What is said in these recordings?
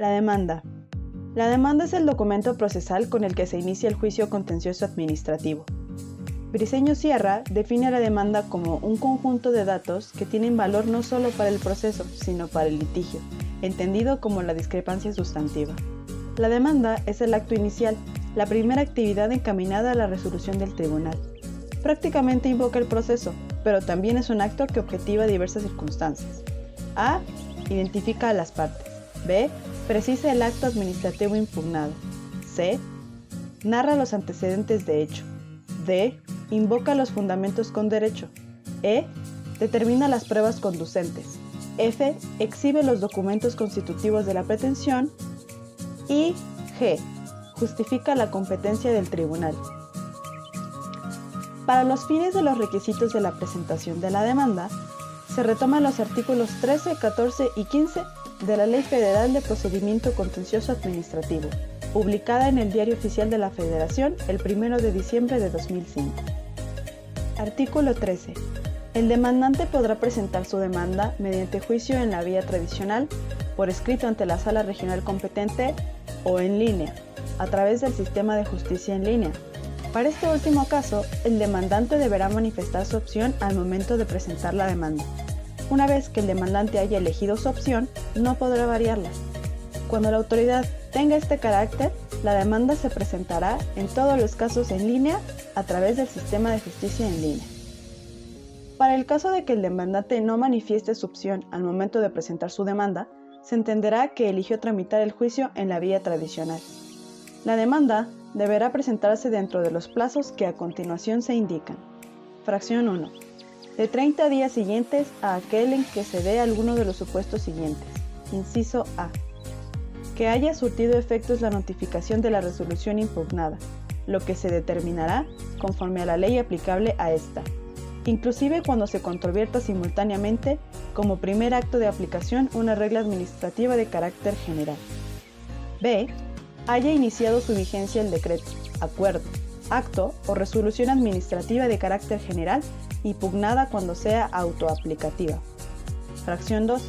La demanda. La demanda es el documento procesal con el que se inicia el juicio contencioso administrativo. Briceño Sierra define a la demanda como un conjunto de datos que tienen valor no solo para el proceso, sino para el litigio, entendido como la discrepancia sustantiva. La demanda es el acto inicial, la primera actividad encaminada a la resolución del tribunal. Prácticamente invoca el proceso, pero también es un acto que objetiva diversas circunstancias. A. Identifica a las partes. B. Precisa el acto administrativo impugnado. C. Narra los antecedentes de hecho. D. Invoca los fundamentos con derecho. E. Determina las pruebas conducentes. F. Exhibe los documentos constitutivos de la pretensión. Y G. Justifica la competencia del tribunal. Para los fines de los requisitos de la presentación de la demanda, se retoman los artículos 13, 14 y 15 de la Ley Federal de Procedimiento Contencioso Administrativo, publicada en el Diario Oficial de la Federación el 1 de diciembre de 2005. Artículo 13. El demandante podrá presentar su demanda mediante juicio en la vía tradicional, por escrito ante la sala regional competente o en línea, a través del sistema de justicia en línea. Para este último caso, el demandante deberá manifestar su opción al momento de presentar la demanda. Una vez que el demandante haya elegido su opción, no podrá variarla. Cuando la autoridad tenga este carácter, la demanda se presentará en todos los casos en línea a través del sistema de justicia en línea. Para el caso de que el demandante no manifieste su opción al momento de presentar su demanda, se entenderá que eligió tramitar el juicio en la vía tradicional. La demanda deberá presentarse dentro de los plazos que a continuación se indican. Fracción 1. De 30 días siguientes a aquel en que se dé alguno de los supuestos siguientes. Inciso A. Que haya surtido efectos la notificación de la resolución impugnada, lo que se determinará conforme a la ley aplicable a esta, inclusive cuando se controvierta simultáneamente como primer acto de aplicación una regla administrativa de carácter general. B. Haya iniciado su vigencia el decreto, acuerdo, acto o resolución administrativa de carácter general impugnada cuando sea autoaplicativa. Fracción 2.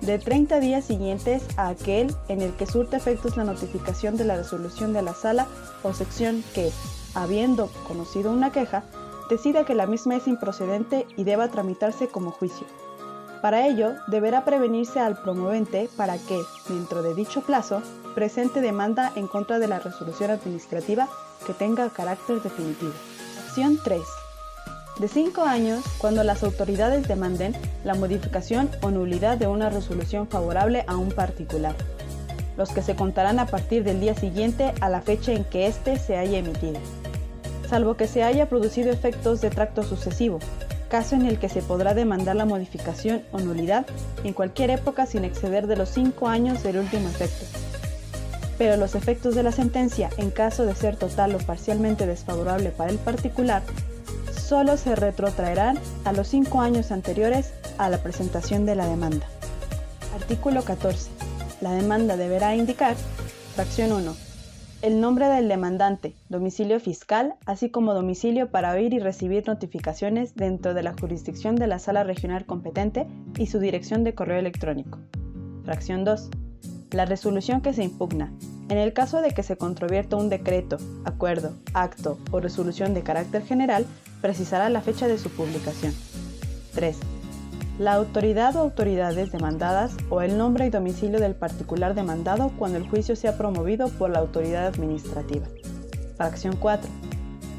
De 30 días siguientes a aquel en el que surte efectos la notificación de la resolución de la sala o sección que, habiendo conocido una queja, decida que la misma es improcedente y deba tramitarse como juicio. Para ello, deberá prevenirse al promovente para que, dentro de dicho plazo, presente demanda en contra de la resolución administrativa que tenga carácter definitivo. Acción 3. De 5 años, cuando las autoridades demanden la modificación o nulidad de una resolución favorable a un particular, los que se contarán a partir del día siguiente a la fecha en que éste se haya emitido, salvo que se haya producido efectos de tracto sucesivo, caso en el que se podrá demandar la modificación o nulidad en cualquier época sin exceder de los 5 años del último efecto. Pero los efectos de la sentencia, en caso de ser total o parcialmente desfavorable para el particular, solo se retrotraerán a los 5 años anteriores a la presentación de la demanda. Artículo 14. La demanda deberá indicar, fracción 1, el nombre del demandante, domicilio fiscal, así como domicilio para oír y recibir notificaciones dentro de la jurisdicción de la sala regional competente y su dirección de correo electrónico. Fracción 2. La resolución que se impugna. En el caso de que se controvierta un decreto, acuerdo, acto o resolución de carácter general, precisará la fecha de su publicación. 3. La autoridad o autoridades demandadas o el nombre y domicilio del particular demandado cuando el juicio sea promovido por la autoridad administrativa. Fracción 4.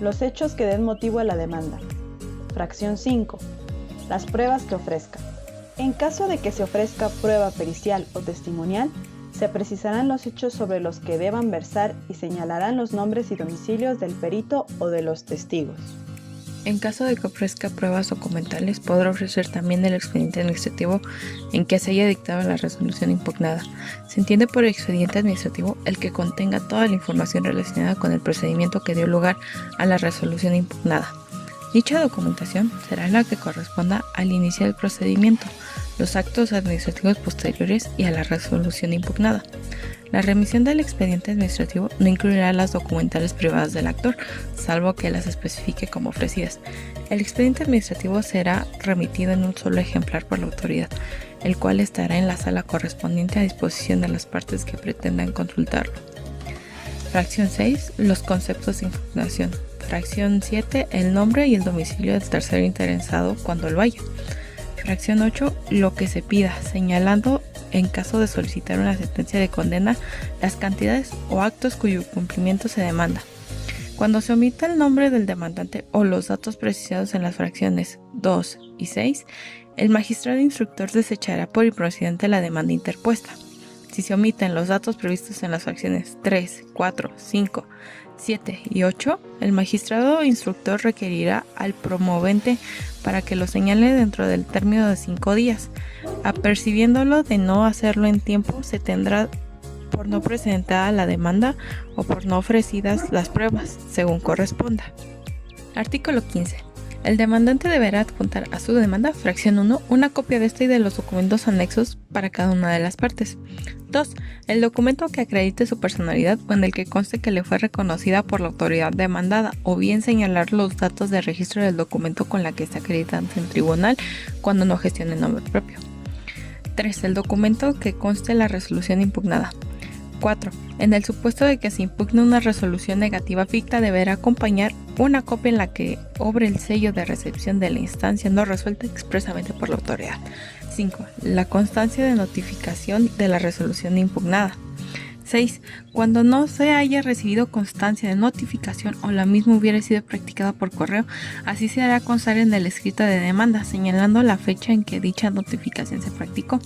Los hechos que den motivo a la demanda. Fracción 5. Las pruebas que ofrezca. En caso de que se ofrezca prueba pericial o testimonial, se precisarán los hechos sobre los que deban versar y señalarán los nombres y domicilios del perito o de los testigos. En caso de que ofrezca pruebas documentales, podrá ofrecer también el expediente administrativo en que se haya dictado la resolución impugnada. Se entiende por expediente administrativo el que contenga toda la información relacionada con el procedimiento que dio lugar a la resolución impugnada. Dicha documentación será la que corresponda al inicio del procedimiento, los actos administrativos posteriores y a la resolución impugnada. La remisión del expediente administrativo no incluirá las documentales privadas del actor, salvo que las especifique como ofrecidas. El expediente administrativo será remitido en un solo ejemplar por la autoridad, el cual estará en la sala correspondiente a disposición de las partes que pretendan consultarlo. Fracción 6. Los conceptos de impugnación. Fracción 7. El nombre y el domicilio del tercero interesado cuando lo haya. Fracción 8. Lo que se pida, señalando en caso de solicitar una sentencia de condena las cantidades o actos cuyo cumplimiento se demanda. Cuando se omita el nombre del demandante o los datos precisados en las fracciones 2 y 6, el magistrado instructor desechará por improcedente la demanda interpuesta. Si se omiten los datos previstos en las fracciones 3, 4, 5, 7 y 8, el magistrado instructor requerirá al promovente para que lo señale dentro del término de 5 días. Apercibiéndolo de no hacerlo en tiempo, se tendrá por no presentada la demanda o por no ofrecidas las pruebas, según corresponda. Artículo 15. El demandante deberá adjuntar a su demanda, fracción 1, una copia de esta y de los documentos anexos para cada una de las partes. 2. El documento que acredite su personalidad o en el que conste que le fue reconocida por la autoridad demandada, o bien señalar los datos de registro del documento con la que está acreditada ante el tribunal cuando no gestione nombre propio. 3. El documento que conste la resolución impugnada. 4. En el supuesto de que se impugne una resolución negativa ficta, deberá acompañar una copia en la que obre el sello de recepción de la instancia no resuelta expresamente por la autoridad. 5. La constancia de notificación de la resolución impugnada. 6. Cuando no se haya recibido constancia de notificación o la misma hubiera sido practicada por correo, así se hará constar en el escrito de demanda, señalando la fecha en que dicha notificación se practicó.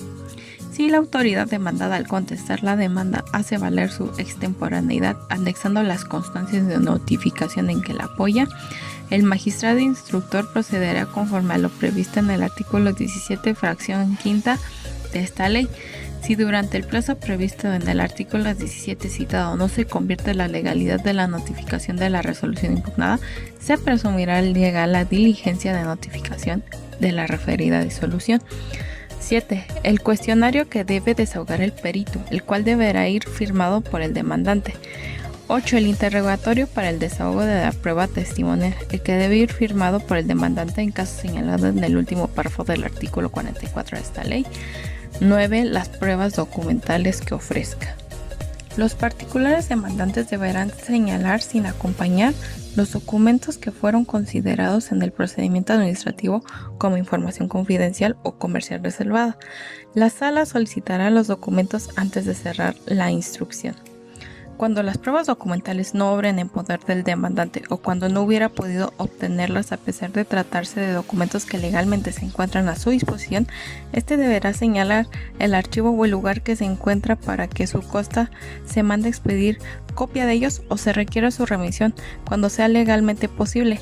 Si la autoridad demandada al contestar la demanda hace valer su extemporaneidad anexando las constancias de notificación en que la apoya, el magistrado instructor procederá conforme a lo previsto en el artículo 17, fracción 5 de esta ley. Si durante el plazo previsto en el artículo 17 citado no se convierte la legalidad de la notificación de la resolución impugnada, se presumirá legal la diligencia de notificación de la referida disolución. 7. El cuestionario que debe desahogar el perito, el cual deberá ir firmado por el demandante. 8. El interrogatorio para el desahogo de la prueba testimonial, el que debe ir firmado por el demandante en caso señalado en el último párrafo del artículo 44 de esta ley. 9. Las pruebas documentales que ofrezca. Los particulares demandantes deberán señalar sin acompañar los documentos que fueron considerados en el procedimiento administrativo como información confidencial o comercial reservada. La sala solicitará los documentos antes de cerrar la instrucción. Cuando las pruebas documentales no obren en poder del demandante o cuando no hubiera podido obtenerlas a pesar de tratarse de documentos que legalmente se encuentran a su disposición, este deberá señalar el archivo o el lugar que se encuentra para que su costa se mande a expedir copia de ellos o se requiera su remisión cuando sea legalmente posible.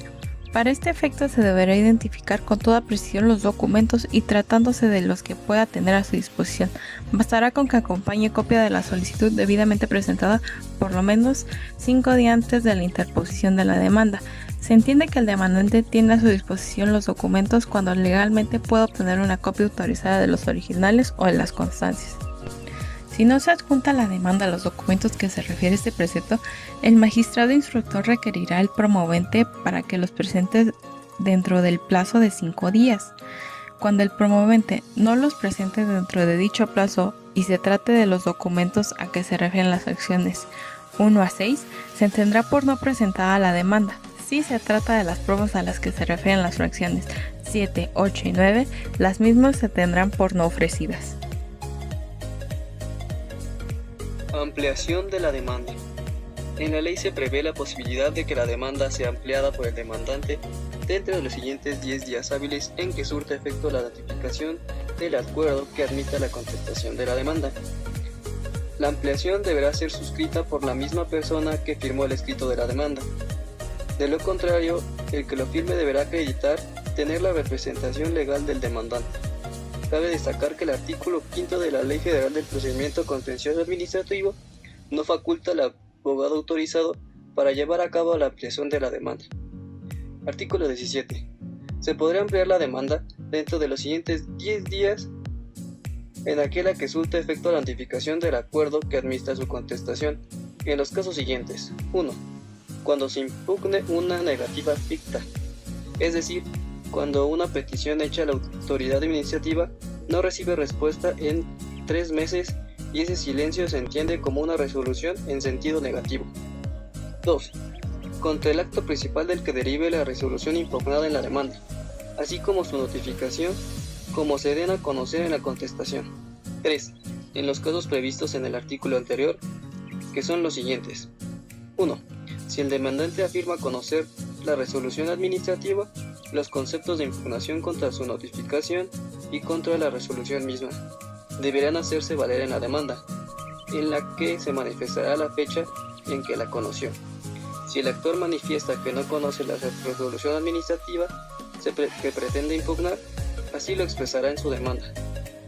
Para este efecto se deberá identificar con toda precisión los documentos y tratándose de los que pueda tener a su disposición. Bastará con que acompañe copia de la solicitud debidamente presentada por lo menos 5 días antes de la interposición de la demanda. Se entiende que el demandante tiene a su disposición los documentos cuando legalmente pueda obtener una copia autorizada de los originales o de las constancias. Si no se adjunta a la demanda los documentos que se refiere a este precepto, el magistrado instructor requerirá al promovente para que los presente dentro del plazo de 5 días. Cuando el promovente no los presente dentro de dicho plazo y se trate de los documentos a que se refieren las secciones 1 a 6, se tendrá por no presentada la demanda. Si se trata de las pruebas a las que se refieren las fracciones 7, 8 y 9, las mismas se tendrán por no ofrecidas. Ampliación de la demanda. En la ley se prevé la posibilidad de que la demanda sea ampliada por el demandante dentro de los siguientes 10 días hábiles en que surta efecto la ratificación del acuerdo que admita la contestación de la demanda. La ampliación deberá ser suscrita por la misma persona que firmó el escrito de la demanda. De lo contrario, el que lo firme deberá acreditar tener la representación legal del demandante. Cabe destacar que el artículo 5 de la Ley Federal del Procedimiento Contencioso Administrativo no faculta al abogado autorizado para llevar a cabo la ampliación de la demanda. Artículo 17. Se podrá ampliar la demanda dentro de los siguientes 10 días en aquel a que surta efecto la notificación del acuerdo que admita su contestación, en los casos siguientes. 1. Cuando se impugne una negativa ficta, es decir, cuando una petición hecha a la autoridad administrativa no recibe respuesta en 3 meses y ese silencio se entiende como una resolución en sentido negativo. 2. Contra el acto principal del que derive la resolución impugnada en la demanda, así como su notificación, como se den a conocer en la contestación. 3. En los casos previstos en el artículo anterior, que son los siguientes. 1. Si el demandante afirma conocer la resolución administrativa, los conceptos de impugnación contra su notificación y contra la resolución misma deberán hacerse valer en la demanda, en la que se manifestará la fecha en que la conoció. Si el actor manifiesta que no conoce la resolución administrativa que pretende impugnar, así lo expresará en su demanda,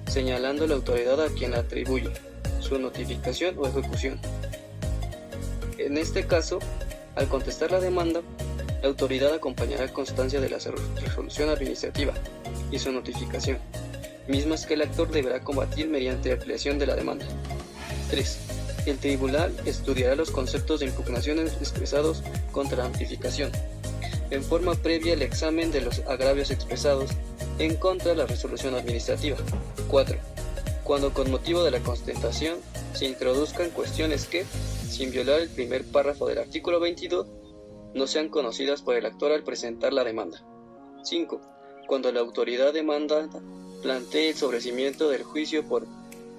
señalando la autoridad a quien atribuye su notificación o ejecución. En este caso, al contestar la demanda, la autoridad acompañará constancia de la resolución administrativa y su notificación, mismas que el actor deberá combatir mediante ampliación de la demanda. 3. El tribunal estudiará los conceptos de impugnación expresados contra la notificación, en forma previa al examen de los agravios expresados en contra de la resolución administrativa. 4. Cuando con motivo de la contestación se introduzcan cuestiones que, sin violar el primer párrafo del artículo 22, no sean conocidas por el actor al presentar la demanda. 5. Cuando la autoridad demandada plantee el sobreseimiento del juicio por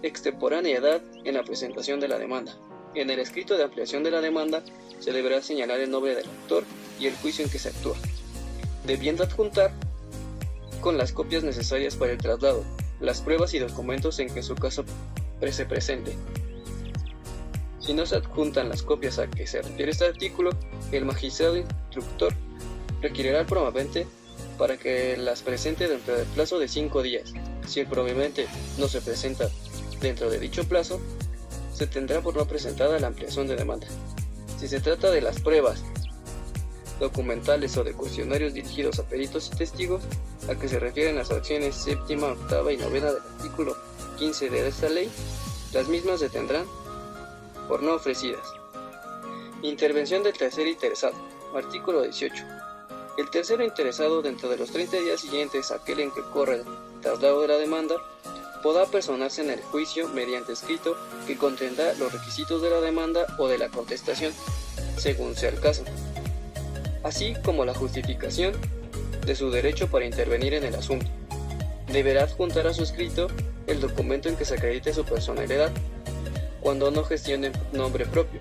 extemporaneidad en la presentación de la demanda. En el escrito de ampliación de la demanda se deberá señalar el nombre del autor y el juicio en que se actúa, debiendo adjuntar con las copias necesarias para el traslado, las pruebas y documentos en que su caso se presente. Si no se adjuntan las copias a que se refiere este artículo, el magistrado instructor requerirá al promovente para que las presente dentro del plazo de 5 días. Si el promovente no se presenta dentro de dicho plazo, se tendrá por no presentada la ampliación de demanda. Si se trata de las pruebas documentales o de cuestionarios dirigidos a peritos y testigos, a que se refieren las acciones séptima, octava y novena del artículo 15 de esta ley, las mismas se tendrán por no ofrecidas. Intervención del tercer interesado. Artículo 18. El tercero interesado dentro de los 30 días siguientes a aquel en que corre el traslado de la demanda, podrá personarse en el juicio mediante escrito que contendrá los requisitos de la demanda o de la contestación, según sea el caso, así como la justificación de su derecho para intervenir en el asunto. Deberá adjuntar a su escrito el documento en que se acredite su personalidad, cuando no gestione nombre propio,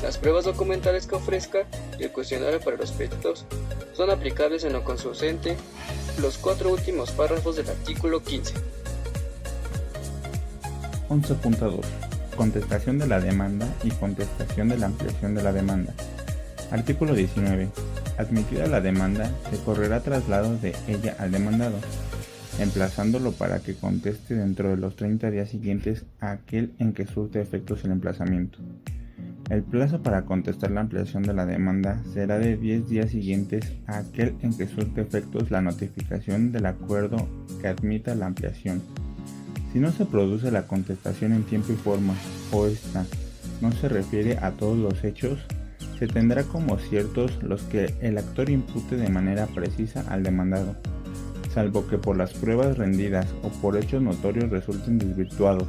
las pruebas documentales que ofrezca y el cuestionario para los peritos son aplicables en lo concerniente los 4 últimos párrafos del artículo 15. 11.2. Contestación de la demanda y contestación de la ampliación de la demanda. Artículo 19. Admitida la demanda, se correrá traslado de ella al demandado, emplazándolo para que conteste dentro de los 30 días siguientes a aquel en que surte efectos el emplazamiento. El plazo para contestar la ampliación de la demanda será de 10 días siguientes a aquel en que surte efectos la notificación del acuerdo que admita la ampliación. Si no se produce la contestación en tiempo y forma, o esta no se refiere a todos los hechos, se tendrá como ciertos los que el actor impute de manera precisa al demandado, salvo que por las pruebas rendidas o por hechos notorios resulten desvirtuados.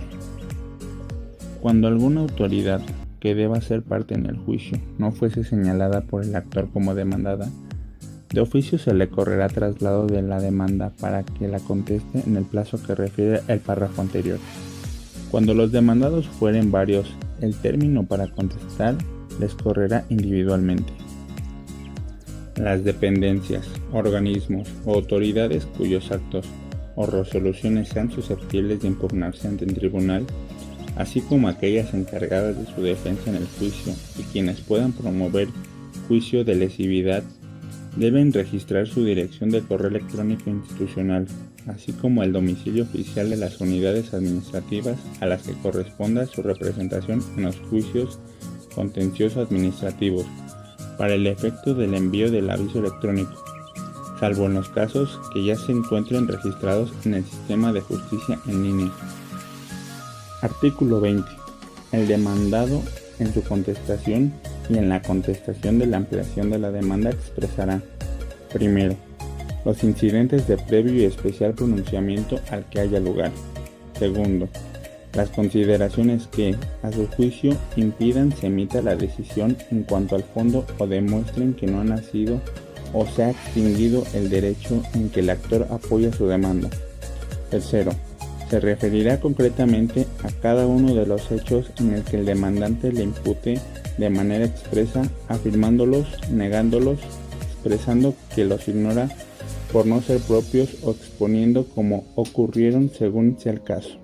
Cuando alguna autoridad que deba ser parte en el juicio no fuese señalada por el actor como demandada, de oficio se le correrá traslado de la demanda para que la conteste en el plazo que refiere el párrafo anterior. Cuando los demandados fueren varios, el término para contestar les correrá individualmente. Las dependencias, organismos o autoridades cuyos actos o resoluciones sean susceptibles de impugnarse ante el tribunal, así como aquellas encargadas de su defensa en el juicio y quienes puedan promover juicio de lesividad, deben registrar su dirección de correo electrónico institucional, así como el domicilio oficial de las unidades administrativas a las que corresponda su representación en los juicios contencioso administrativos, para el efecto del envío del aviso electrónico. salvo en los casos que ya se encuentren registrados en el sistema de justicia en línea. Artículo 20. El demandado, en su contestación y en la contestación de la ampliación de la demanda, expresará: primero, los incidentes de previo y especial pronunciamiento al que haya lugar. Segundo, las consideraciones que, a su juicio, impidan se emita la decisión en cuanto al fondo o demuestren que no ha nacido o se ha extinguido el derecho en que el actor apoya su demanda. Tercero, se referirá concretamente a cada uno de los hechos en el que el demandante le impute de manera expresa, afirmándolos, negándolos, expresando que los ignora por no ser propios o exponiendo cómo ocurrieron según sea el caso.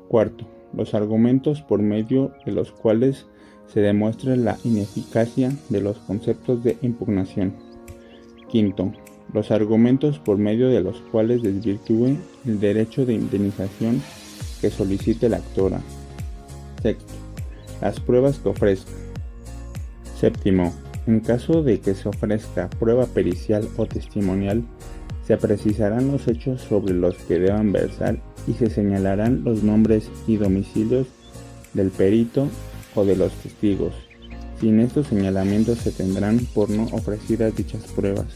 Cuarto, los argumentos por medio de los cuales se demuestre la ineficacia de los conceptos de impugnación. Quinto, los argumentos por medio de los cuales desvirtúe el derecho de indemnización que solicite la actora. Sexto, las pruebas que ofrezca. Séptimo, en caso de que se ofrezca prueba pericial o testimonial, se precisarán los hechos sobre los que deban versar y se señalarán los nombres y domicilios del perito o de los testigos. Sin estos señalamientos se tendrán por no ofrecidas dichas pruebas.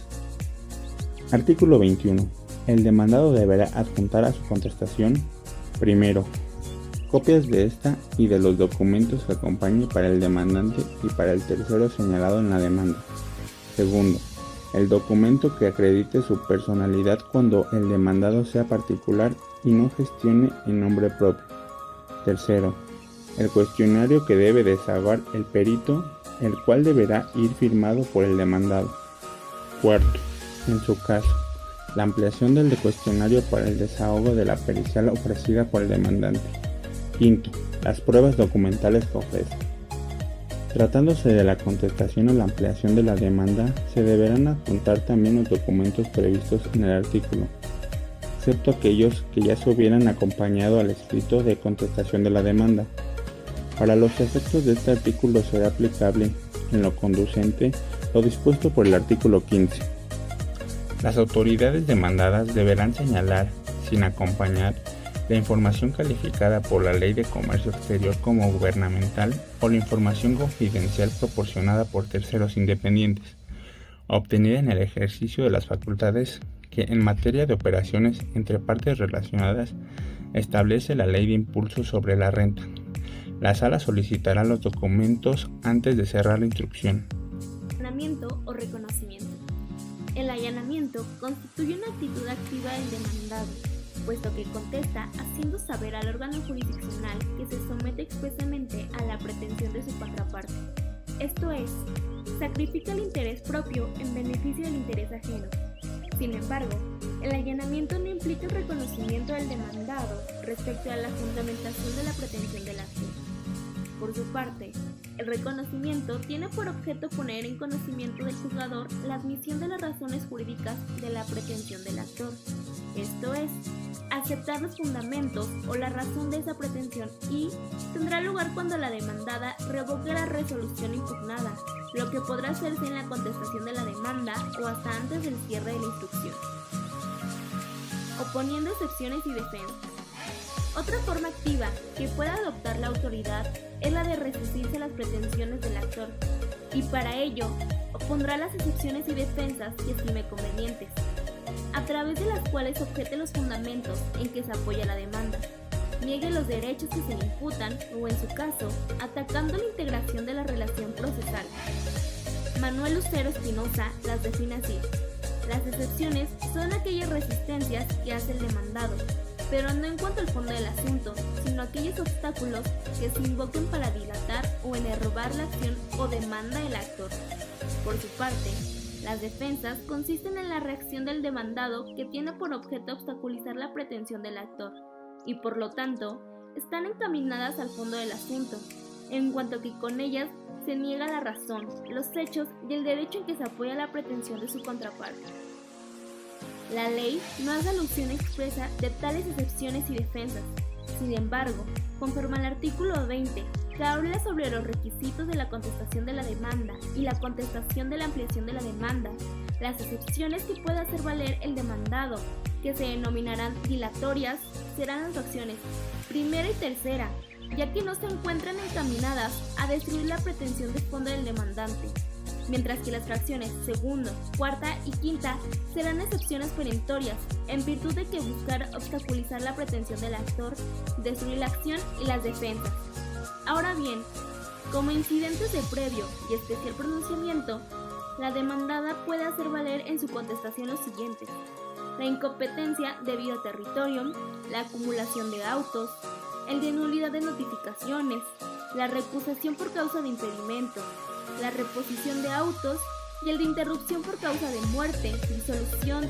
Artículo 21. El demandado deberá adjuntar a su contestación: primero, copias de esta y de los documentos que acompañe para el demandante y para el tercero señalado en la demanda. Segundo, el documento que acredite su personalidad cuando el demandado sea particular y no gestione en nombre propio. Tercero, el cuestionario que debe desahogar el perito, el cual deberá ir firmado por el demandado. Cuarto, en su caso, la ampliación del cuestionario para el desahogo de la pericial ofrecida por el demandante. Quinto, las pruebas documentales que ofrezca. Tratándose de la contestación o la ampliación de la demanda, se deberán adjuntar también los documentos previstos en el artículo, excepto aquellos que ya se hubieran acompañado al escrito de contestación de la demanda. Para los efectos de este artículo será aplicable, en lo conducente, lo dispuesto por el artículo 15. Las autoridades demandadas deberán señalar, sin acompañar, la información calificada por la Ley de Comercio Exterior como gubernamental o la información confidencial proporcionada por terceros independientes, obtenida en el ejercicio de las facultades que en materia de operaciones entre partes relacionadas establece la Ley de Impulso sobre la Renta. La Sala solicitará los documentos antes de cerrar la instrucción. Allanamiento o reconocimiento. El allanamiento constituye una actitud activa del demandado, puesto que contesta haciendo saber al órgano jurisdiccional que se somete expresamente a la pretensión de su contraparte. Esto es, sacrifica el interés propio en beneficio del interés ajeno. Sin embargo, el allanamiento no implica el reconocimiento del demandado respecto a la fundamentación de la pretensión del acto. Por su parte, el reconocimiento tiene por objeto poner en conocimiento del juzgador la admisión de las razones jurídicas de la pretensión del actor, esto es, aceptar los fundamentos o la razón de esa pretensión y tendrá lugar cuando la demandada revoque la resolución impugnada, lo que podrá hacerse en la contestación de la demanda o hasta antes del cierre de la instrucción. Oponiendo excepciones y defensas. Otra forma activa que puede adoptar la autoridad es la de resistirse a las pretensiones del actor, y para ello opondrá las excepciones y defensas que estime convenientes, a través de las cuales objete los fundamentos en que se apoya la demanda, niegue los derechos que se le imputan o, en su caso, atacando la integración de la relación procesal. Manuel Lucero Espinosa las define así: las excepciones son aquellas resistencias que hace el demandado, pero no en cuanto al fondo del asunto, sino aquellos obstáculos que se invoquen para dilatar o enervar la acción o demanda del actor. Por su parte, las defensas consisten en la reacción del demandado que tiene por objeto obstaculizar la pretensión del actor, y por lo tanto, están encaminadas al fondo del asunto, en cuanto que con ellas se niega la razón, los hechos y el derecho en que se apoya la pretensión de su contraparte. La ley no hace alusión expresa de tales excepciones y defensas. Sin embargo, conforme al artículo 20, que habla sobre los requisitos de la contestación de la demanda y la contestación de la ampliación de la demanda, las excepciones que puede hacer valer el demandado, que se denominarán dilatorias, serán las fracciones primera y tercera, ya que no se encuentran encaminadas a destruir la pretensión de fondo del demandante, mientras que las fracciones segunda, cuarta y quinta serán excepciones perentorias, en virtud de que buscar obstaculizar la pretensión del actor, destruir la acción y las defensas. Ahora bien, como incidentes de previo y especial pronunciamiento, la demandada puede hacer valer en su contestación los siguientes: la incompetencia debido a territorio, la acumulación de autos, el de nulidad de notificaciones, la recusación por causa de impedimento, la reposición de autos y el de interrupción por causa de muerte, disolución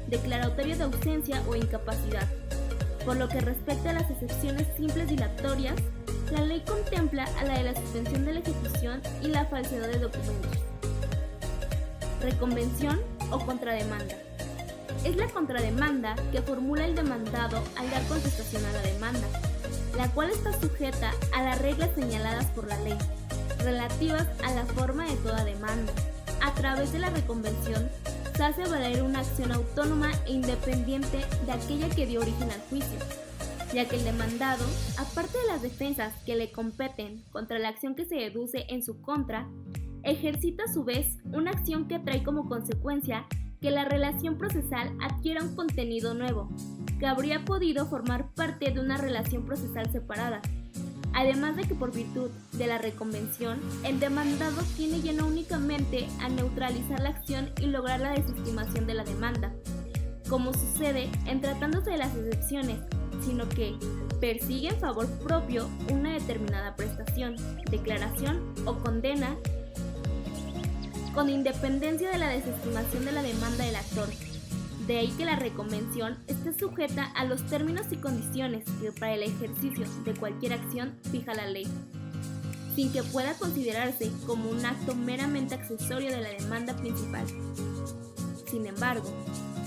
declaratoria de ausencia o incapacidad. Por lo que respecta a las excepciones simples dilatorias, la ley contempla a la de la suspensión de la ejecución y la falsedad de documentos. Reconvención o contrademanda. Es la contrademanda que formula el demandado al dar contestación a la demanda, la cual está sujeta a las reglas señaladas por la ley, relativas a la forma de toda demanda. A través de la reconvención se hace valer una acción autónoma e independiente de aquella que dio origen al juicio, ya que el demandado, aparte de las defensas que le competen contra la acción que se deduce en su contra, ejercita a su vez una acción que trae como consecuencia que la relación procesal adquiera un contenido nuevo, que habría podido formar parte de una relación procesal separada. Además de que por virtud de la reconvención, el demandado tiene ya no únicamente a neutralizar la acción y lograr la desestimación de la demanda, como sucede en tratándose de las excepciones, sino que persigue en favor propio una determinada prestación, declaración o condena, con independencia de la desestimación de la demanda del actor. De ahí que la reconvención esté sujeta a los términos y condiciones que para el ejercicio de cualquier acción fija la ley, sin que pueda considerarse como un acto meramente accesorio de la demanda principal. Sin embargo,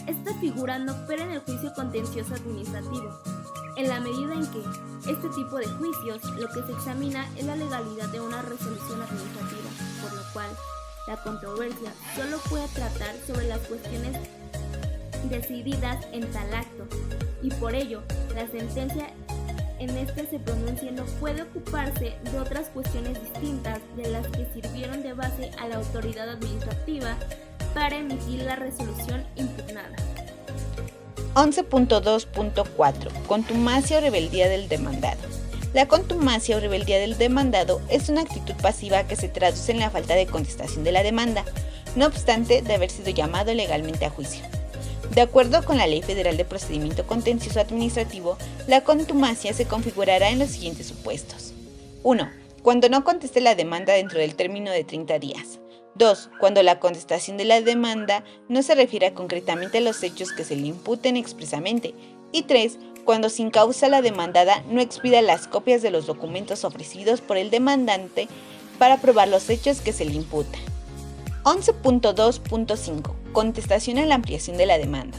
esta figura no opera en el juicio contencioso administrativo, en la medida en que este tipo de juicios lo que se examina es la legalidad de una resolución administrativa, por lo cual la controversia solo puede tratar sobre las cuestiones decididas en tal acto, y por ello la sentencia en este se pronuncie no puede ocuparse de otras cuestiones distintas de las que sirvieron de base a la autoridad administrativa para emitir la resolución impugnada. 11.2.4 Contumacia o rebeldía del demandado. La contumacia o rebeldía del demandado es una actitud pasiva que se traduce en la falta de contestación de la demanda, no obstante de haber sido llamado legalmente a juicio. De acuerdo con la Ley Federal de Procedimiento Contencioso Administrativo, la contumacia se configurará en los siguientes supuestos. 1. Cuando no conteste la demanda dentro del término de 30 días. 2. Cuando la contestación de la demanda no se refiera concretamente a los hechos que se le imputen expresamente. Y 3. Cuando sin causa la demandada no expida las copias de los documentos ofrecidos por el demandante para probar los hechos que se le imputan. 11.2.5 Contestación a la ampliación de la demanda.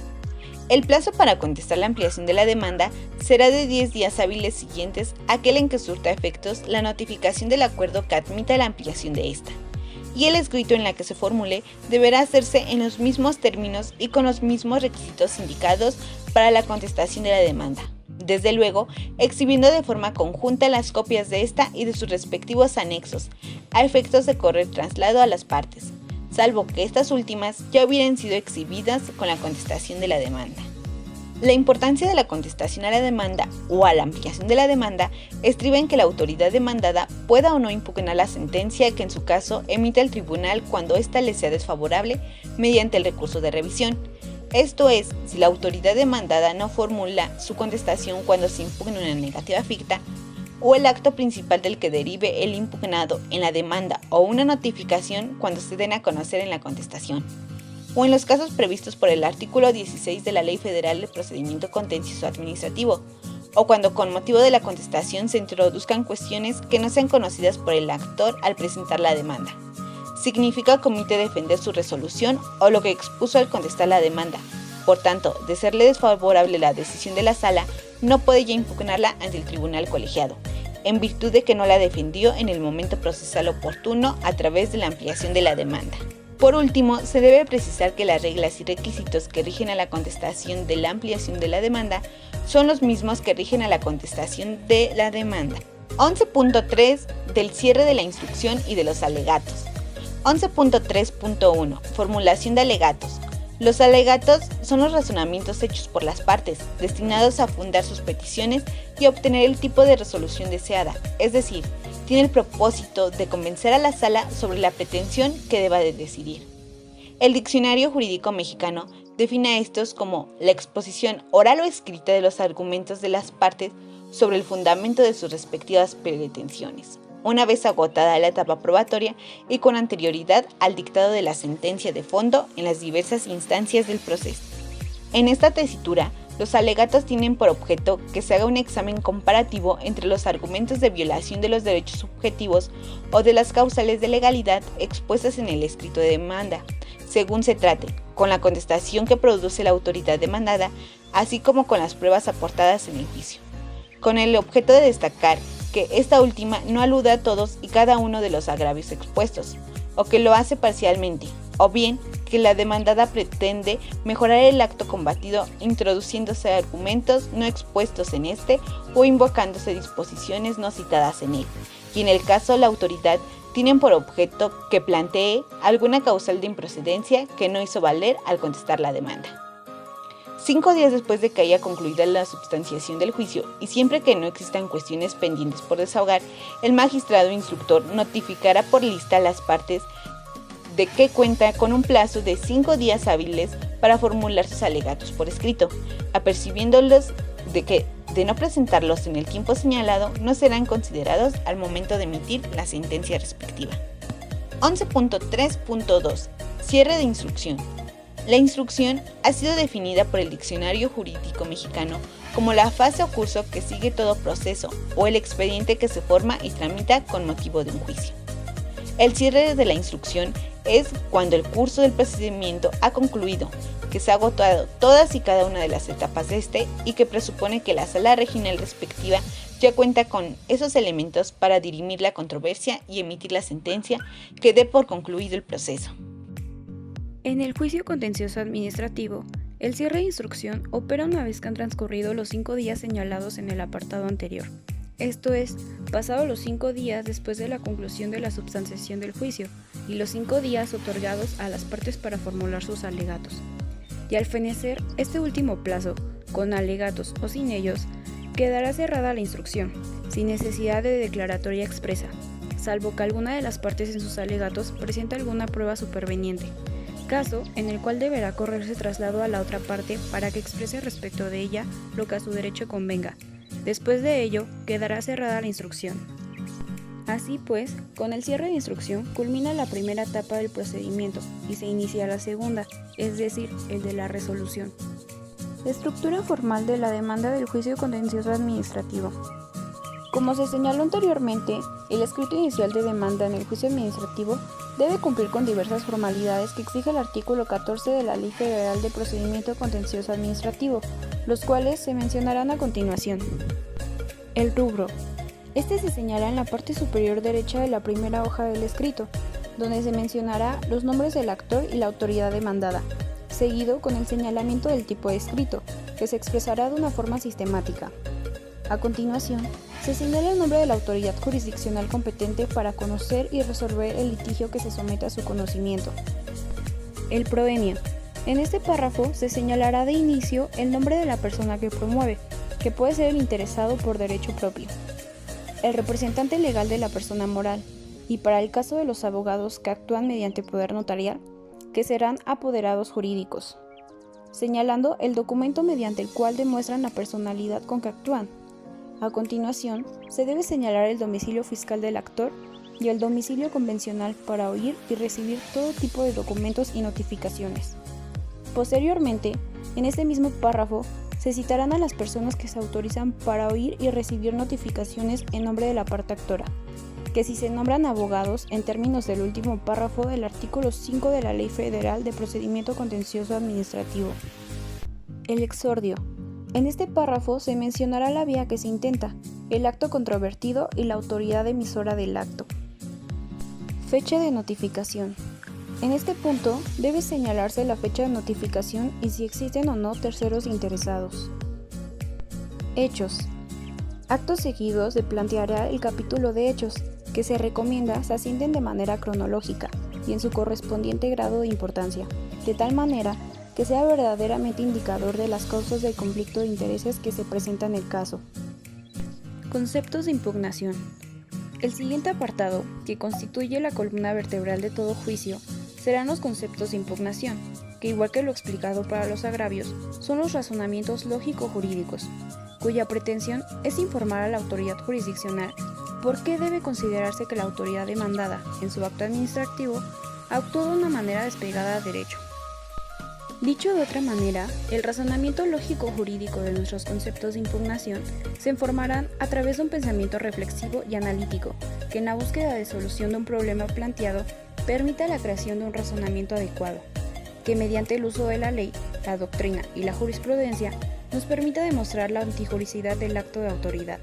El plazo para contestar la ampliación de la demanda será de 10 días hábiles siguientes a aquel en que surta efectos la notificación del acuerdo que admita la ampliación de esta, y el escrito en la que se formule deberá hacerse en los mismos términos y con los mismos requisitos indicados para la contestación de la demanda, desde luego exhibiendo de forma conjunta las copias de esta y de sus respectivos anexos, a efectos de correr traslado a las partes, salvo que estas últimas ya hubieran sido exhibidas con la contestación de la demanda. La importancia de la contestación a la demanda o a la ampliación de la demanda estriba en que la autoridad demandada pueda o no impugnar la sentencia que en su caso emite el tribunal cuando ésta le sea desfavorable mediante el recurso de revisión. Esto es, si la autoridad demandada no formula su contestación cuando se impugna una negativa ficta, o el acto principal del que derive el impugnado en la demanda o una notificación cuando se den a conocer en la contestación, o en los casos previstos por el artículo 16 de la Ley Federal de Procedimiento Contencioso Administrativo, o cuando con motivo de la contestación se introduzcan cuestiones que no sean conocidas por el actor al presentar la demanda. Significa que omite defender su resolución o lo que expuso al contestar la demanda. Por tanto, de serle desfavorable la decisión de la sala, no puede ya impugnarla ante el tribunal colegiado. en virtud de que no la defendió en el momento procesal oportuno a través de la ampliación de la demanda. Por último, se debe precisar que las reglas y requisitos que rigen a la contestación de la ampliación de la demanda son los mismos que rigen a la contestación de la demanda. 11.3 del cierre de la instrucción y de los alegatos. 11.3.1 Formulación de alegatos. Los alegatos son los razonamientos hechos por las partes, destinados a fundar sus peticiones y obtener el tipo de resolución deseada, es decir, tiene el propósito de convencer a la sala sobre la pretensión que deba de decidir. El Diccionario Jurídico Mexicano define a estos como la exposición oral o escrita de los argumentos de las partes sobre el fundamento de sus respectivas pretensiones, una vez agotada la etapa probatoria y con anterioridad al dictado de la sentencia de fondo en las diversas instancias del proceso. En esta tesitura, los alegatos tienen por objeto que se haga un examen comparativo entre los argumentos de violación de los derechos subjetivos o de las causales de legalidad expuestas en el escrito de demanda, según se trate, con la contestación que produce la autoridad demandada, así como con las pruebas aportadas en el juicio, con el objeto de destacar que esta última no alude a todos y cada uno de los agravios expuestos, o que lo hace parcialmente, o bien que la demandada pretende mejorar el acto combatido introduciéndose argumentos no expuestos en este o invocándose disposiciones no citadas en él, y en el caso la autoridad tienen por objeto que plantee alguna causal de improcedencia que no hizo valer al contestar la demanda. 5 días después de que haya concluida la substanciación del juicio y siempre que no existan cuestiones pendientes por desahogar, el magistrado instructor notificará por lista a las partes de que cuenta con un plazo de 5 días hábiles para formular sus alegatos por escrito, apercibiéndolos de que, de no presentarlos en el tiempo señalado, no serán considerados al momento de emitir la sentencia respectiva. 11.3.2 Cierre de instrucción. La instrucción ha sido definida por el Diccionario Jurídico Mexicano como la fase o curso que sigue todo proceso o el expediente que se forma y tramita con motivo de un juicio. El cierre de la instrucción es cuando el curso del procedimiento ha concluido, que se ha agotado todas y cada una de las etapas de este y que presupone que la sala regional respectiva ya cuenta con esos elementos para dirimir la controversia y emitir la sentencia que dé por concluido el proceso. En el juicio contencioso administrativo, el cierre de instrucción opera una vez que han transcurrido los 5 días señalados en el apartado anterior. Esto es, pasados los 5 días después de la conclusión de la substanciación del juicio y los 5 días otorgados a las partes para formular sus alegatos. Y al fenecer este último plazo, con alegatos o sin ellos, quedará cerrada la instrucción, sin necesidad de declaratoria expresa, salvo que alguna de las partes en sus alegatos presente alguna prueba superveniente, caso en el cual deberá correrse traslado a la otra parte para que exprese respecto de ella lo que a su derecho convenga. Después de ello, quedará cerrada la instrucción. Así pues, con el cierre de instrucción culmina la primera etapa del procedimiento y se inicia la segunda, es decir, el de la resolución. Estructura formal de la demanda del juicio contencioso administrativo. Como se señaló anteriormente, el escrito inicial de demanda en el juicio administrativo debe cumplir con diversas formalidades que exige el artículo 14 de la Ley Federal de Procedimiento Contencioso Administrativo, los cuales se mencionarán a continuación. El rubro. Este se señala en la parte superior derecha de la primera hoja del escrito, donde se mencionará los nombres del actor y la autoridad demandada, seguido con el señalamiento del tipo de escrito, que se expresará de una forma sistemática. A continuación, se señala el nombre de la autoridad jurisdiccional competente para conocer y resolver el litigio que se someta a su conocimiento. El proemio. En este párrafo se señalará de inicio el nombre de la persona que promueve, que puede ser el interesado por derecho propio, el representante legal de la persona moral, y para el caso de los abogados que actúan mediante poder notarial, que serán apoderados jurídicos, señalando el documento mediante el cual demuestran la personalidad con que actúan. A continuación, se debe señalar el domicilio fiscal del actor y el domicilio convencional para oír y recibir todo tipo de documentos y notificaciones. Posteriormente, en este mismo párrafo, se citarán a las personas que se autorizan para oír y recibir notificaciones en nombre de la parte actora, que si se nombran abogados en términos del último párrafo del artículo 5 de la Ley Federal de Procedimiento Contencioso Administrativo. El exordio. En este párrafo se mencionará la vía que se intenta, el acto controvertido y la autoridad emisora del acto. Fecha de notificación. En este punto debe señalarse la fecha de notificación y si existen o no terceros interesados. Hechos. Actos seguidos se planteará el capítulo de hechos, que se recomienda se asienten de manera cronológica y en su correspondiente grado de importancia, de tal manera que sea verdaderamente indicador de las causas del conflicto de intereses que se presenta en el caso. Conceptos de impugnación. El siguiente apartado, que constituye la columna vertebral de todo juicio, serán los conceptos de impugnación, que igual que lo explicado para los agravios, son los razonamientos lógico-jurídicos, cuya pretensión es informar a la autoridad jurisdiccional por qué debe considerarse que la autoridad demandada, en su acto administrativo, actuó de una manera despegada a derecho. Dicho de otra manera, el razonamiento lógico-jurídico de nuestros conceptos de impugnación se formarán a través de un pensamiento reflexivo y analítico, que en la búsqueda de solución de un problema planteado permita la creación de un razonamiento adecuado, que mediante el uso de la ley, la doctrina y la jurisprudencia nos permita demostrar la antijuricidad del acto de autoridad,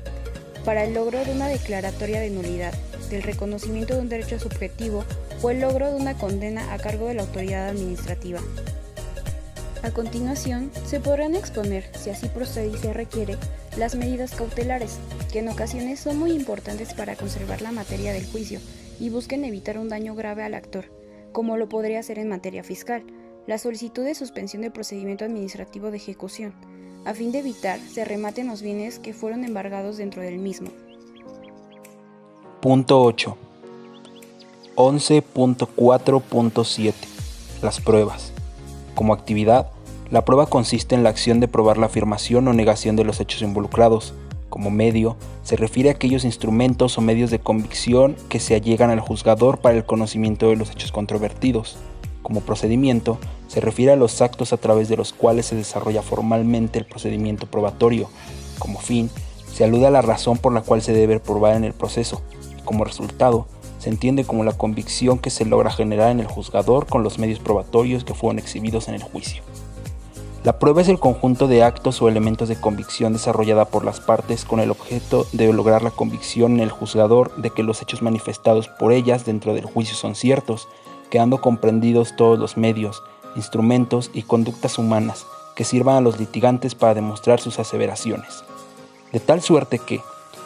para el logro de una declaratoria de nulidad, del reconocimiento de un derecho subjetivo o el logro de una condena a cargo de la autoridad administrativa. A continuación, se podrán exponer, si así procede y se requiere, las medidas cautelares, que en ocasiones son muy importantes para conservar la materia del juicio y busquen evitar un daño grave al actor, como lo podría ser en materia fiscal, la solicitud de suspensión del procedimiento administrativo de ejecución, a fin de evitar se rematen los bienes que fueron embargados dentro del mismo. Punto 8. 11.4.7. Las pruebas. Como actividad, la prueba consiste en la acción de probar la afirmación o negación de los hechos involucrados. Como medio, se refiere a aquellos instrumentos o medios de convicción que se allegan al juzgador para el conocimiento de los hechos controvertidos. Como procedimiento, se refiere a los actos a través de los cuales se desarrolla formalmente el procedimiento probatorio. Como fin, se alude a la razón por la cual se debe probar en el proceso. Como resultado, se entiende como la convicción que se logra generar en el juzgador con los medios probatorios que fueron exhibidos en el juicio. La prueba es el conjunto de actos o elementos de convicción desarrollada por las partes con el objeto de lograr la convicción en el juzgador de que los hechos manifestados por ellas dentro del juicio son ciertos, quedando comprendidos todos los medios, instrumentos y conductas humanas que sirvan a los litigantes para demostrar sus aseveraciones. De tal suerte que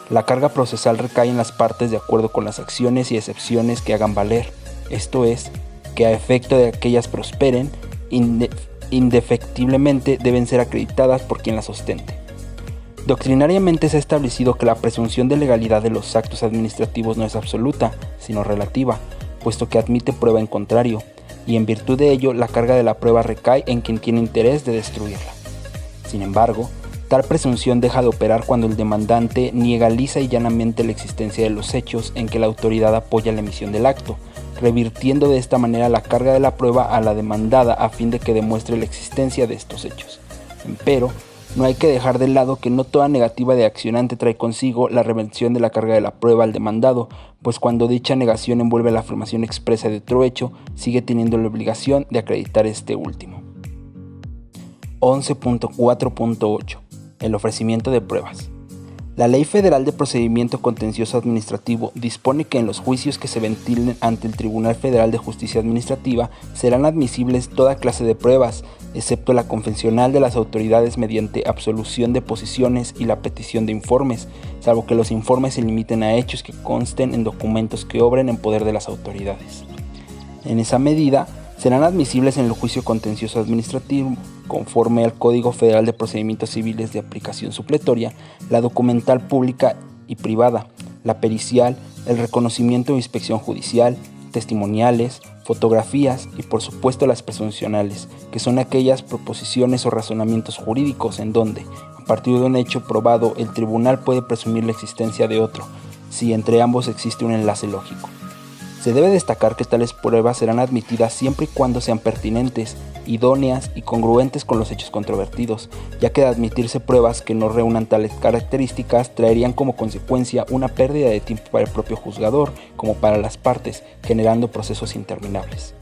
la carga procesal recae en las partes de acuerdo con las acciones y excepciones que hagan valer, esto es, que a efecto de que ellas prosperen, indefectiblemente deben ser acreditadas por quien las ostente. Doctrinariamente se ha establecido que la presunción de legalidad de los actos administrativos no es absoluta, sino relativa, puesto que admite prueba en contrario, y en virtud de ello la carga de la prueba recae en quien tiene interés de destruirla. Sin embargo, tal presunción deja de operar cuando el demandante niega lisa y llanamente la existencia de los hechos en que la autoridad apoya la emisión del acto, revirtiendo de esta manera la carga de la prueba a la demandada a fin de que demuestre la existencia de estos hechos. Empero, no hay que dejar de lado que no toda negativa de accionante trae consigo la reversión de la carga de la prueba al demandado, pues cuando dicha negación envuelve la afirmación expresa de otro hecho, sigue teniendo la obligación de acreditar este último. 11.4.8. El ofrecimiento de pruebas. La Ley Federal de Procedimiento Contencioso Administrativo dispone que en los juicios que se ventilen ante el Tribunal Federal de Justicia Administrativa serán admisibles toda clase de pruebas, excepto la confesional de las autoridades mediante absolución de posiciones y la petición de informes, salvo que los informes se limiten a hechos que consten en documentos que obren en poder de las autoridades. En esa medida, serán admisibles en el juicio contencioso administrativo, conforme al Código Federal de Procedimientos Civiles de aplicación supletoria, la documental pública y privada, la pericial, el reconocimiento o inspección judicial, testimoniales, fotografías y por supuesto las presuncionales, que son aquellas proposiciones o razonamientos jurídicos en donde, a partir de un hecho probado, el tribunal puede presumir la existencia de otro, si entre ambos existe un enlace lógico. Se debe destacar que tales pruebas serán admitidas siempre y cuando sean pertinentes, idóneas y congruentes con los hechos controvertidos, ya que de admitirse pruebas que no reúnan tales características traerían como consecuencia una pérdida de tiempo para el propio juzgador como para las partes, generando procesos interminables.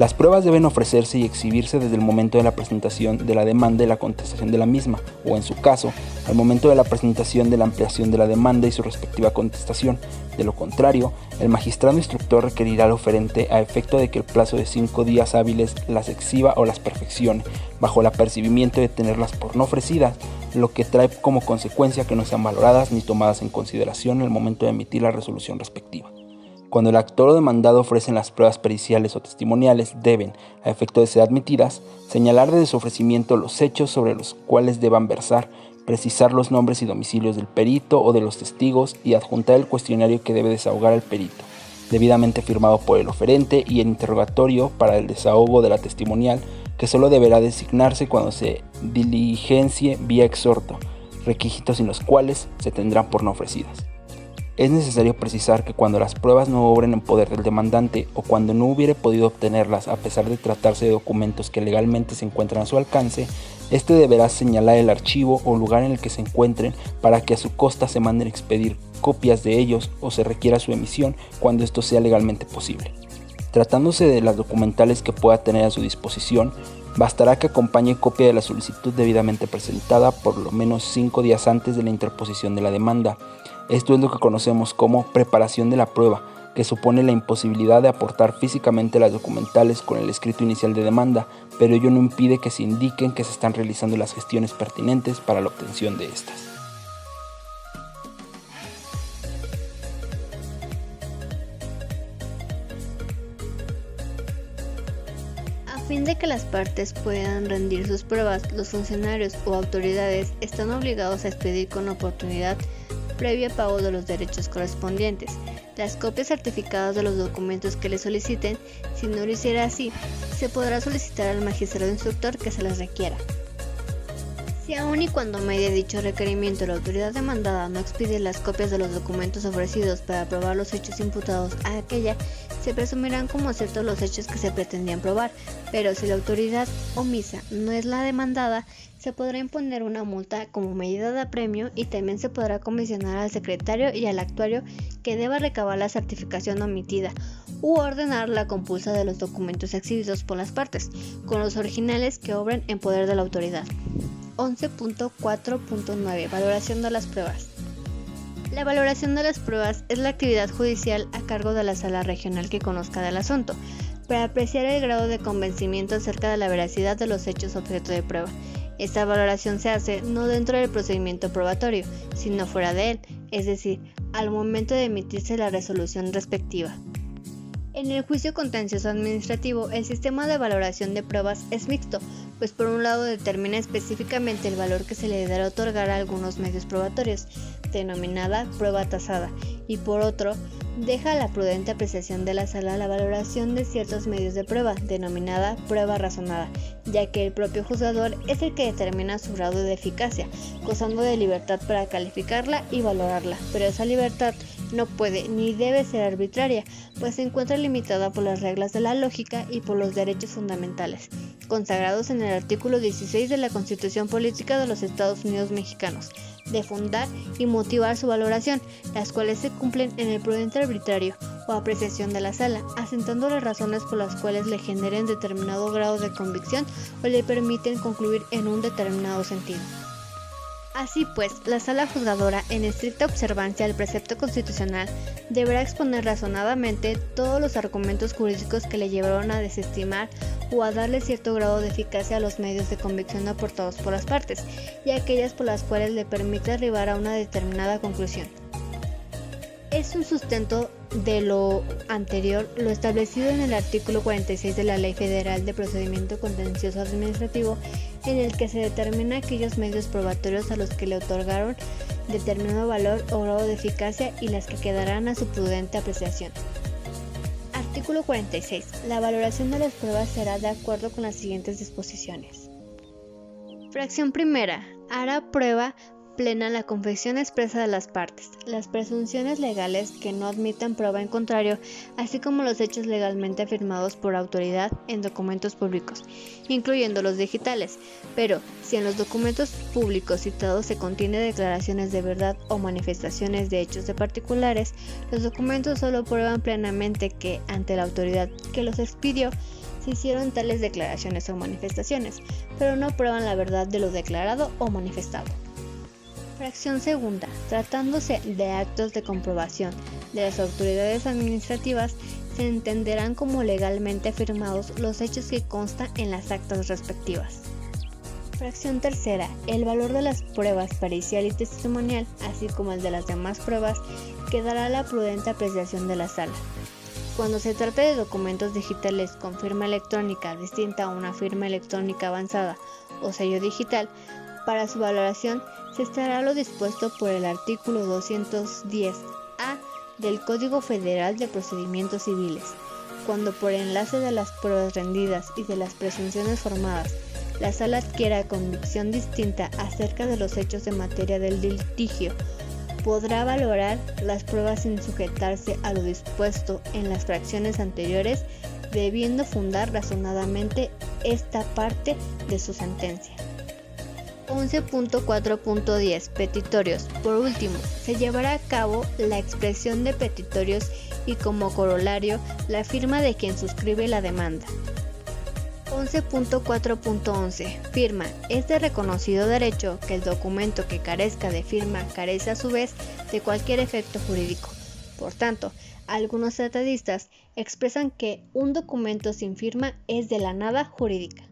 Las pruebas deben ofrecerse y exhibirse desde el momento de la presentación de la demanda y la contestación de la misma, o en su caso, al momento de la presentación de la ampliación de la demanda y su respectiva contestación. De lo contrario, el magistrado instructor requerirá al oferente a efecto de que el plazo de 5 días hábiles las exhiba o las perfeccione, bajo el apercibimiento de tenerlas por no ofrecidas, lo que trae como consecuencia que no sean valoradas ni tomadas en consideración en el momento de emitir la resolución respectiva. Cuando el actor o demandado ofrecen las pruebas periciales o testimoniales, deben, a efecto de ser admitidas, señalar desde su ofrecimiento los hechos sobre los cuales deban versar, precisar los nombres y domicilios del perito o de los testigos y adjuntar el cuestionario que debe desahogar al perito, debidamente firmado por el oferente, y el interrogatorio para el desahogo de la testimonial, que solo deberá designarse cuando se diligencie vía exhorto, requisitos sin los cuales se tendrán por no ofrecidas. Es necesario precisar que cuando las pruebas no obren en poder del demandante o cuando no hubiere podido obtenerlas a pesar de tratarse de documentos que legalmente se encuentran a su alcance, este deberá señalar el archivo o lugar en el que se encuentren para que a su costa se manden expedir copias de ellos o se requiera su emisión cuando esto sea legalmente posible. Tratándose de las documentales que pueda tener a su disposición, bastará que acompañe copia de la solicitud debidamente presentada por lo menos 5 días antes de la interposición de la demanda. Esto es lo que conocemos como preparación de la prueba, que supone la imposibilidad de aportar físicamente las documentales con el escrito inicial de demanda, pero ello no impide que se indiquen que se están realizando las gestiones pertinentes para la obtención de estas. A fin de que las partes puedan rendir sus pruebas, los funcionarios o autoridades están obligados a expedir con oportunidad previo pago de los derechos correspondientes las copias certificadas de los documentos que le soliciten. Si no lo hiciera así, se podrá solicitar al magistrado instructor que se las requiera. Si aun y cuando medie dicho requerimiento la autoridad demandada no expide las copias de los documentos ofrecidos para probar los hechos imputados a aquella, se presumirán como ciertos los hechos que se pretendían probar, pero si la autoridad omisa no es la demandada, se podrá imponer una multa como medida de apremio y también se podrá comisionar al secretario y al actuario que deba recabar la certificación omitida u ordenar la compulsa de los documentos exhibidos por las partes, con los originales que obren en poder de la autoridad. 11.4.9 Valoración de las pruebas. La valoración de las pruebas es la actividad judicial a cargo de la sala regional que conozca del asunto, para apreciar el grado de convencimiento acerca de la veracidad de los hechos objeto de prueba. Esta valoración se hace no dentro del procedimiento probatorio, sino fuera de él, es decir, al momento de emitirse la resolución respectiva. En el juicio contencioso administrativo, el sistema de valoración de pruebas es mixto, pues por un lado determina específicamente el valor que se le deberá otorgar a algunos medios probatorios, denominada prueba tasada, y por otro, deja a la prudente apreciación de la sala la valoración de ciertos medios de prueba, denominada prueba razonada, ya que el propio juzgador es el que determina su grado de eficacia, gozando de libertad para calificarla y valorarla, pero esa libertad no puede ni debe ser arbitraria, pues se encuentra limitada por las reglas de la lógica y por los derechos fundamentales, consagrados en el artículo 16 de la Constitución Política de los Estados Unidos Mexicanos, de fundar y motivar su valoración, las cuales se cumplen en el prudente arbitrario o apreciación de la sala, asentando las razones por las cuales le generen determinado grado de convicción o le permiten concluir en un determinado sentido. Así pues, la sala juzgadora, en estricta observancia del precepto constitucional, deberá exponer razonadamente todos los argumentos jurídicos que le llevaron a desestimar o a darle cierto grado de eficacia a los medios de convicción aportados por las partes, y aquellas por las cuales le permite arribar a una determinada conclusión. Es un sustento de lo anterior lo establecido en el artículo 46 de la Ley Federal de Procedimiento Contencioso Administrativo, en el que se determina aquellos medios probatorios a los que le otorgaron determinado valor o grado de eficacia y las que quedarán a su prudente apreciación. Artículo 46. La valoración de las pruebas será de acuerdo con las siguientes disposiciones. Fracción primera. Hará prueba plena la confesión expresa de las partes, las presunciones legales que no admitan prueba en contrario, así como los hechos legalmente afirmados por autoridad en documentos públicos, incluyendo los digitales, pero si en los documentos públicos citados se contiene declaraciones de verdad o manifestaciones de hechos de particulares, los documentos solo prueban plenamente que, ante la autoridad que los expidió, se hicieron tales declaraciones o manifestaciones, pero no prueban la verdad de lo declarado o manifestado. Fracción segunda. Tratándose de actos de comprobación de las autoridades administrativas, se entenderán como legalmente afirmados los hechos que constan en las actas respectivas. Fracción tercera. El valor de las pruebas pericial y testimonial, así como el de las demás pruebas, quedará a la prudente apreciación de la sala. Cuando se trate de documentos digitales con firma electrónica distinta a una firma electrónica avanzada o sello digital, para su valoración se estará lo dispuesto por el artículo 210-A del Código Federal de Procedimientos Civiles. Cuando por enlace de las pruebas rendidas y de las presunciones formadas, la sala adquiera convicción distinta acerca de los hechos de materia del litigio, podrá valorar las pruebas sin sujetarse a lo dispuesto en las fracciones anteriores, debiendo fundar razonadamente esta parte de su sentencia. 11.4.10 Petitorios. Por último, se llevará a cabo la expresión de petitorios y como corolario la firma de quien suscribe la demanda. 11.4.11 Firma. Es de reconocido derecho que el documento que carezca de firma carece a su vez de cualquier efecto jurídico. Por tanto, algunos tratadistas expresan que un documento sin firma es de la nada jurídica.